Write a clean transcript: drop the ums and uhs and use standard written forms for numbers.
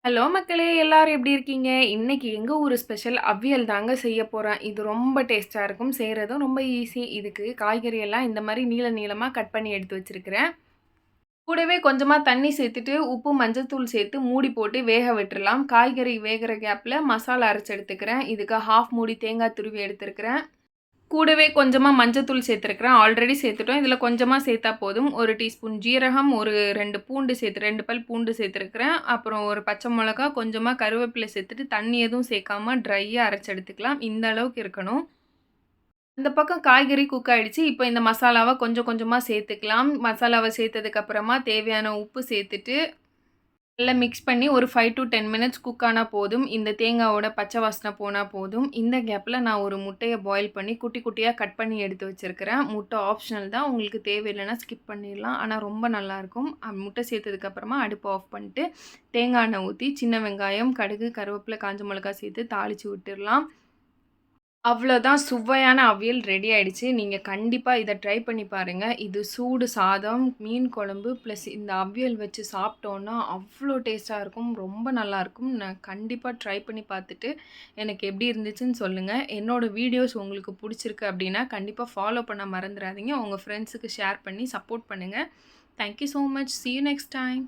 Hello மக்களே! எல்லாரும் எப்படி இருக்கீங்க? இன்னைக்கு எங்க ஊரு ஸ்பெஷல் அவியல் தாங்க செய்ய போறேன். இது ரொம்ப டேஸ்ட்டா இருக்கும். செய்றதும் ரொம்ப ஈஸி. இதுக்கு காய்கறி எல்லாம் இந்த மாரி நீள நீளமா கட் பண்ணி எடுத்து வச்சிருக்கிறேன். கூடவே கொஞ்சமா தண்ணி சேர்த்துட்டு, உப்பு, மஞ்சள்தூள் சேர்த்து மூடி போட்டு வேக விட்டுறலாம். காய்கறி வேகுற கேப்ல மசாலா அரைச்சு எடுத்துக்கிறேன். இதுக்கு 1/2 மூடி தேங்காய் துருவி எடுத்திருக்கிறேன். கூடவே கொஞ்சமா மஞ்சத்தூள் சேர்த்துருக்கிறேன். ஆல்ரெடி சேர்த்துட்டோம். இதில கொஞ்சமா சேர்த்தா போதும். 1 டீஸ்பூன் ஜீரகம், ஒரு 2 பூண்டு 2 பல் பூண்டு சேர்த்துருக்கிறேன். அப்புறம் ஒரு பச்சை மிளகா, கொஞ்சமா கருவேப்பிலை சேர்த்துட்டு தண்ணி எதுவும் சேர்க்காம ட்ரையா அரைச்சு எடுத்துக்கலாம். இந்த அளவுக்கு இருக்கணும். இந்த பக்கம் காய்கறி குக் ஆயிடுச்சு. இப்போ இந்த மசாலாவ கொஞ்சம் கொஞ்சமா சேர்த்துக்கலாம். மசாலாவ சேர்த்ததுக்கு அப்புறமா தேவையான உப்பு சேர்த்துட்டு நல்லா மிக்ஸ் பண்ணி ஒரு 5 டூ 10 மினிட்ஸ் குக் ஆனா போதும். இந்த தேங்காவோட பச்சை வாசனை போனா போதும். இந்த கேப்ல நான் ஒரு முட்டைய பாயில் பண்ணி குட்டி குட்டியா கட் பண்ணி எடுத்து வச்சிருக்கிறேன். முட்டை ஆப்ஷனல் தான். உங்களுக்கு தேவையில்லைன்னா ஸ்கிப் பண்ணிடலாம். ஆனா ரொம்ப நல்லாயிருக்கும். முட்டை சேர்த்ததுக்கு அப்புறமா அடுப்ப ஆஃப் பண்ணிட்டு, தேங்காய் எண்ணெய் ஊத்தி, சின்ன வெங்காயம், கடுகு, கருவேப்பிலை, காஞ்ச மிளகாய் சேர்த்து தாளிச்சு விட்டுறலாம். அவ்வளோதான், சுவையான அவியல் ரெடி ஆயிடுச்சு. நீங்க கண்டிப்பா இத ட்ரை பண்ணி பாருங்க. இது சூடு சாதம், மீன் குழம்பு ப்ளஸ் இந்த அவியல் வச்சு சாப்பிட்டோன்னா, அவ்ளோ டேஸ்ட்டா இருக்கும். ரொம்ப நல்லாயிருக்கும். நான் கண்டிப்பா ட்ரை பண்ணி பார்த்துட்டு, எனக்கு எப்படி இருந்துச்சுன்னு சொல்லுங்க. என்னோட வீடியோஸ் உங்களுக்கு புடிச்சிருக்கு அப்படின்னா, கண்டிப்பா ஃபாலோ பண்ண மறந்துறாதீங்க. உங்க ஃப்ரெண்ட்ஸுக்கு ஷேர் பண்ணி சப்போர்ட் பண்ணுங்க. Thank you so much. Sea you next time.